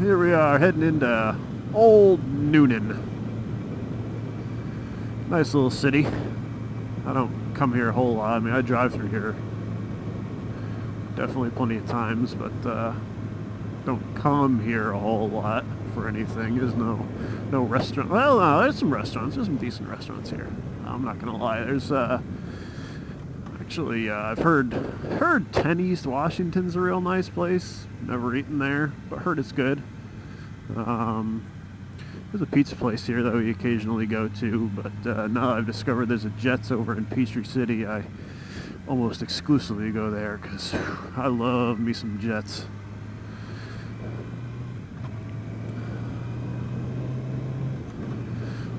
here we are heading into Old Newnan. Nice little city. I don't come here a whole lot. I mean, I drive through here definitely plenty of times, but don't come here a whole lot for anything. There's no restaurant. Well, no, there's some restaurants. There's some decent restaurants here. I'm not gonna lie. There's actually I've heard 10 East Washington's a real nice place. Never eaten there, but heard it's good. There's a pizza place here that we occasionally go to, but now I've discovered there's a Jets over in Peachtree City. I almost exclusively go there because I love me some Jets.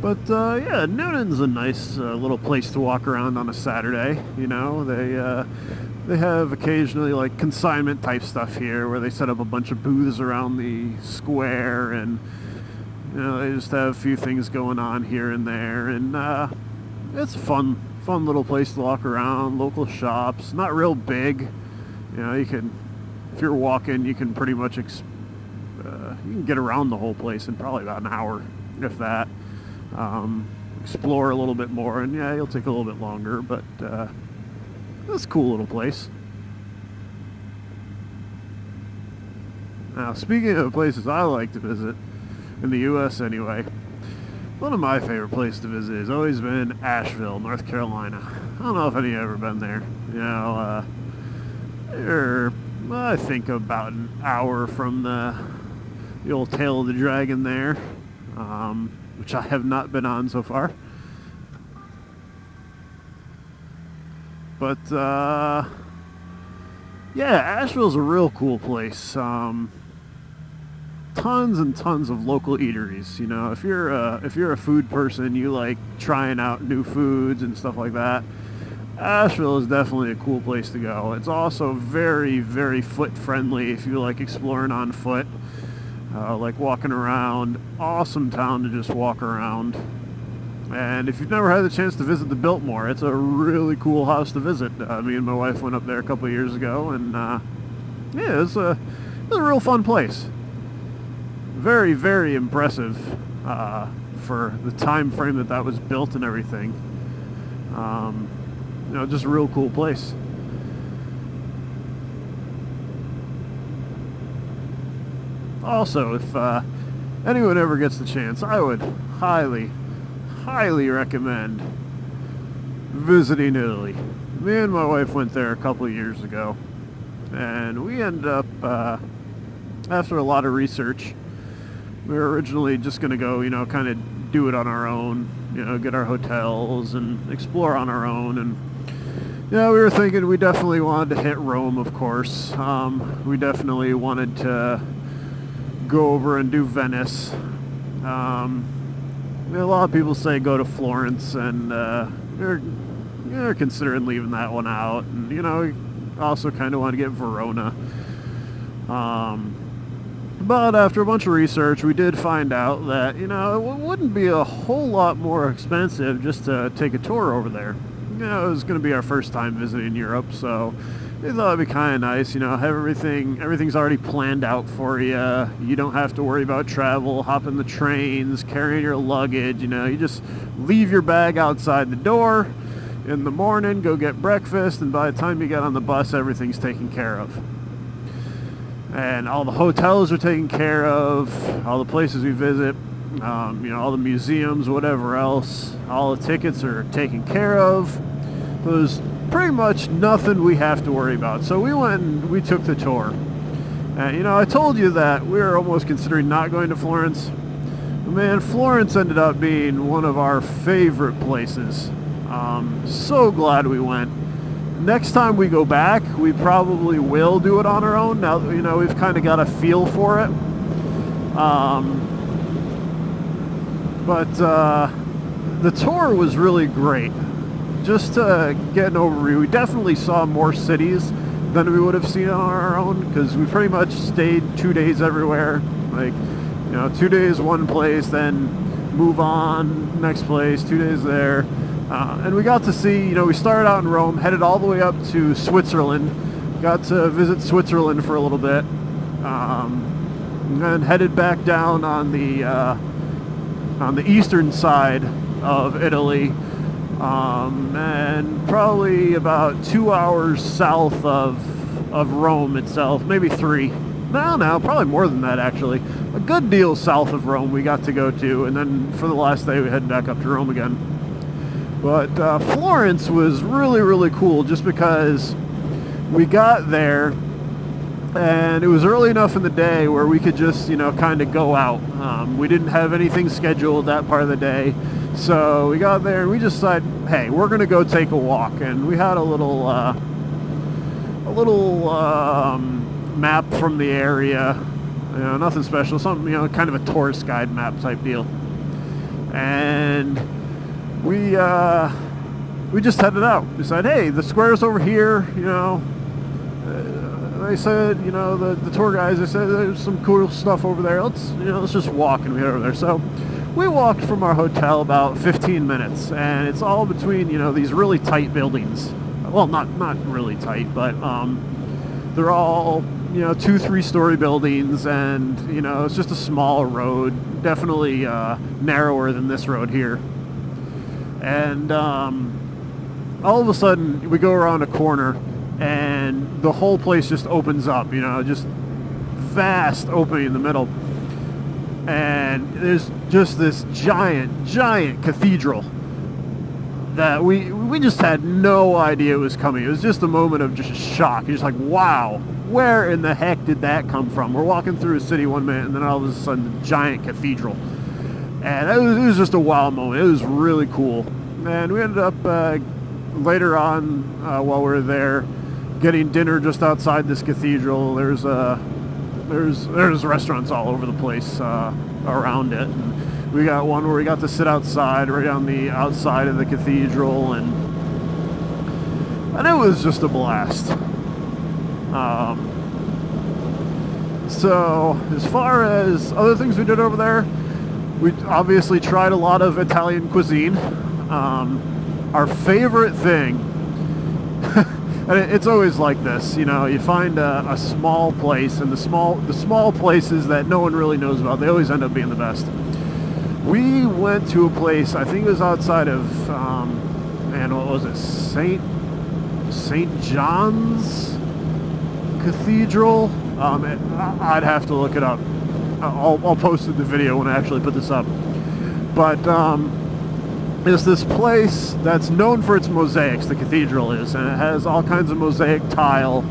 But yeah, Newnan's a nice little place to walk around on a Saturday. You know, they have occasionally like consignment type stuff here where they set up a bunch of booths around the square, and you know, they just have a few things going on here and there, and it's a fun little place to walk around. Local shops, not real big. You know, you can, if you're walking, you can pretty much you can get around the whole place in probably about an hour, if that. Explore a little bit more, and yeah, you'll take a little bit longer, but it's a cool little place. Now, speaking of places I like to visit, in the U.S. anyway, one of my favorite places to visit has always been Asheville, North Carolina. I don't know if any of you have ever been there. You know, you're, I think, about an hour from the old Tail of the Dragon there, which I have not been on so far. But, yeah, Asheville's a real cool place. Tons and tons of local eateries. You know, if you're a food person, you like trying out new foods and stuff like that, Asheville is definitely a cool place to go. It's also very, very foot friendly if you like exploring on foot. Like walking around. Awesome town to just walk around. And if you've never had the chance to visit the Biltmore, it's a really cool house to visit. Me and my wife went up there a couple of years ago, and yeah, it's a real fun place. Very, very impressive for the time frame that was built and everything. You know, just a real cool place. Also, if anyone ever gets the chance, I would highly recommend visiting Italy. Me and my wife went there a couple of years ago, and we ended up, after a lot of research, we were originally just going to go, you know, kind of do it on our own, you know, get our hotels and explore on our own. And yeah, we were thinking we definitely wanted to hit Rome, of course. We definitely wanted to go over and do Venice. A lot of people say go to Florence, and you're considering leaving that one out. And you know, we also kind of want to get Verona. But after a bunch of research, we did find out that, you know, it wouldn't be a whole lot more expensive just to take a tour over there. You know, it was going to be our first time visiting Europe, so we thought it'd be kind of nice, you know, have everything's already planned out for you. You don't have to worry about travel, hopping the trains, carrying your luggage, you know, you just leave your bag outside the door in the morning, go get breakfast, and by the time you get on the bus, everything's taken care of. And all the hotels are taken care of, all the places we visit, you know, all the museums, whatever else, all the tickets are taken care of. There's pretty much nothing we have to worry about. So we went and we took the tour. And, you know, I told you that we were almost considering not going to Florence. But man, Florence ended up being one of our favorite places. So glad we went. Next time we go back, we probably will do it on our own. Now, you know, we've kind of got a feel for it. But the tour was really great. Just to get an overview, we definitely saw more cities than we would have seen on our own, because we pretty much stayed 2 days everywhere. Like, you know, 2 days one place, then move on, next place, 2 days there. And we got to see, you know, we started out in Rome, headed all the way up to Switzerland, got to visit Switzerland for a little bit. and then headed back down on the eastern side of Italy, and probably about 2 hours south of Rome itself, maybe 3. No, probably more than that actually. A good deal south of Rome we got to go to, and then for the last day we headed back up to Rome again. But Florence was really, really cool just because we got there and it was early enough in the day where we could just, kind of go out. We didn't have anything scheduled that part of the day. So we got there and we just decided, hey, we're going to go take a walk. And we had a little map from the area, nothing special, something, kind of a tourist guide map type deal. And we just headed out. We said, hey, the square's over here, they said, the tour guys, they said there's some cool stuff over there. Let's just walk, and we head over there. So we walked from our hotel about 15 minutes, and it's all between, these really tight buildings. Well, not really tight, but they're all, 2-3 story buildings, and, it's just a small road, definitely narrower than this road here. And all of a sudden, we go around a corner, and the whole place just opens up, just vast opening in the middle. And there's just this giant cathedral that we just had no idea it was coming. It was just a moment of just shock. You're just like, wow, where in the heck did that come from? We're walking through a city one minute, and then all of a sudden, the giant cathedral. And it was just a wow moment. It was really cool. And we ended up later on, while we were there, getting dinner just outside this cathedral. There's restaurants all over the place around it. And we got one where we got to sit outside, right on the outside of the cathedral, and it was just a blast. So as far as other things we did over there, we obviously tried a lot of Italian cuisine. Our favorite thing, and it's always like this, you find a small place, and the small places that no one really knows about, they always end up being the best. We went to a place, I think it was outside of, what was it, St. John's Cathedral? I'd have to look it up. I'll post it in the video when I actually put this up. But it's this place that's known for its mosaics, the cathedral is, and it has all kinds of mosaic tile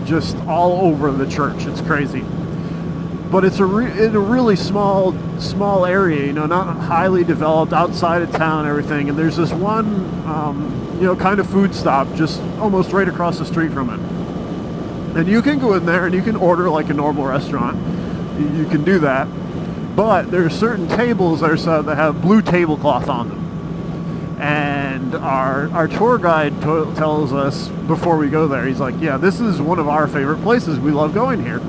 just all over the church. It's crazy. But it's in a really small area, not highly developed, outside of town and everything. And there's this one, kind of food stop just almost right across the street from it. And you can go in there and you can order like a normal restaurant. You can do that. But there are certain tables that are set up that have blue tablecloth on them. And our tour guide tells us before we go there, he's like, yeah, this is one of our favorite places. We love going here.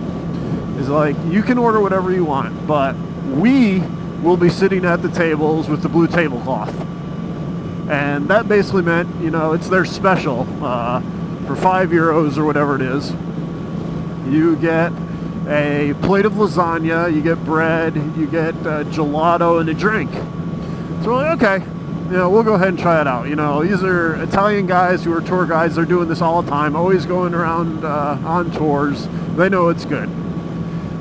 He's like, you can order whatever you want, but we will be sitting at the tables with the blue tablecloth. And that basically meant, it's their special. For €5 or whatever it is, you get a plate of lasagna, you get bread, you get gelato, and a drink. So we're like, okay, we'll go ahead and try it out. These are Italian guys who are tour guides. They're doing this all the time, always going around on tours. They know it's good.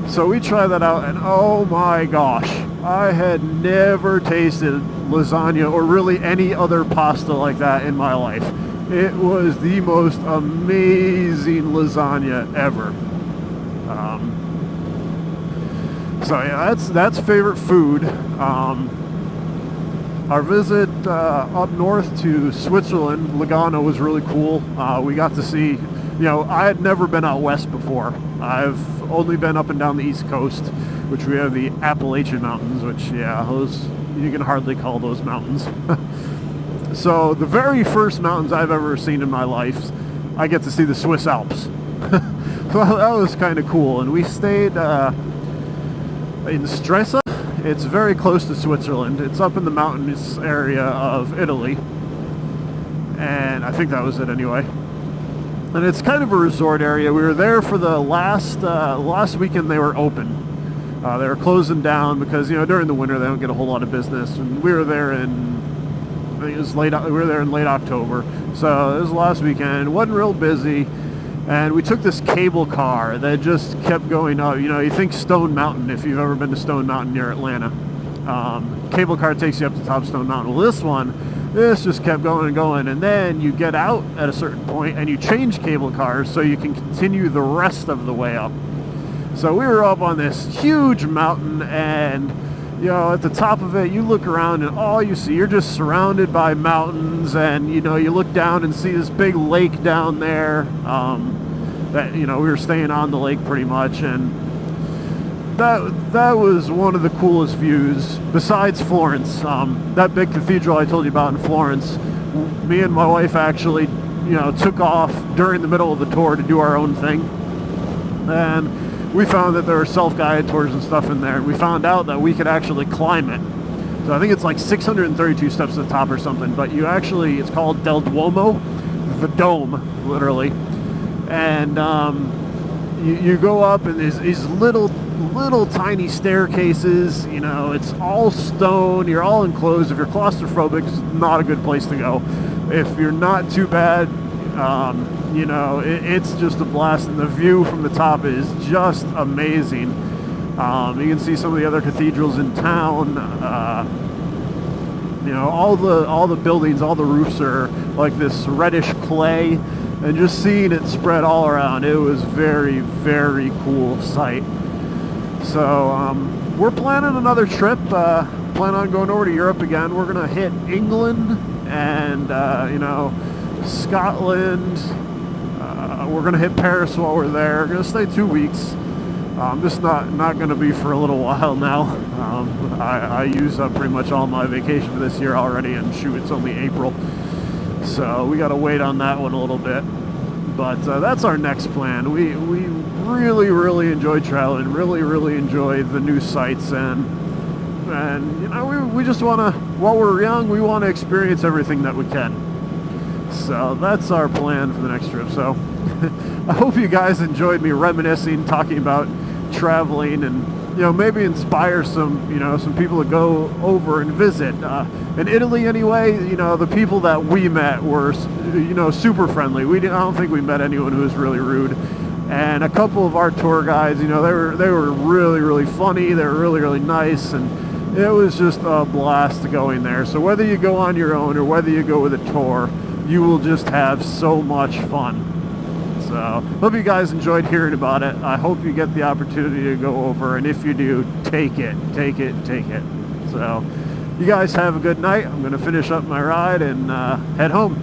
So we tried that out, and oh my gosh, I had never tasted lasagna or really any other pasta like that in my life. It was the most amazing lasagna ever. So yeah, that's favorite food. Our visit up north to Switzerland, Lugano, was really cool. We got to see, I had never been out west before. I've only been up and down the East Coast, which we have the Appalachian Mountains, which, those, you can hardly call those mountains. So the very first mountains I've ever seen in my life, I get to see the Swiss Alps. So that was kind of cool. And we stayed in Stresa. It's very close to Switzerland. It's up in the mountainous area of Italy. And I think that was it anyway. And it's kind of a resort area. We were there for the last weekend they were open. They were closing down because during the winter they don't get a whole lot of business. And we were there I think it was we were there in late October, so it was the last weekend. It wasn't real busy, and we took this cable car that just kept going up. You think Stone Mountain, if you've ever been to Stone Mountain near Atlanta. Cable car takes you up to top of Stone Mountain. Well, this just kept going and going, and then you get out at a certain point and you change cable cars so you can continue the rest of the way up. So we were up on this huge mountain, and at the top of it you look around and all you see, you're just surrounded by mountains, and you look down and see this big lake down there. That we were staying on the lake pretty much, and that was one of the coolest views besides Florence. That big cathedral I told you about in Florence, me and my wife actually took off during the middle of the tour to do our own thing, and we found that there were self-guided tours and stuff in there, and we found out that we could actually climb it. So I think it's like 632 steps to the top or something, but it's called Del Duomo, the dome, literally. And you go up, and there's these little tiny staircases. It's all stone. You're all enclosed. If you're claustrophobic, it's not a good place to go. If you're not too bad, it's just a blast, and the view from the top is just amazing. You can see some of the other cathedrals in town. All the buildings, all the roofs are like this reddish clay, and just seeing it spread all around, it was very, very cool sight. So we're planning another trip. Plan on going over to Europe again. We're gonna hit England and Scotland. We're gonna hit Paris while we're there. We're gonna stay 2 weeks. This not gonna be for a little while now. I used up pretty much all my vacation for this year already, and shoot, it's only April, so we gotta wait on that one a little bit. But that's our next plan. We really enjoy traveling. Really enjoy the new sights, and we just wanna, while we're young, we want to experience everything that we can. So that's our plan for the next trip. So I hope you guys enjoyed me reminiscing, talking about traveling, and maybe inspire some people to go over and visit. In Italy anyway, the people that we met were super friendly. I don't think we met anyone who was really rude. And a couple of our tour guides, they were really funny. They were really nice, and it was just a blast going there. So whether you go on your own or whether you go with a tour, you will just have so much fun. So hope you guys enjoyed hearing about it. I hope you get the opportunity to go over, and if you do, take it. So you guys have a good night. I'm going to finish up my ride and head home.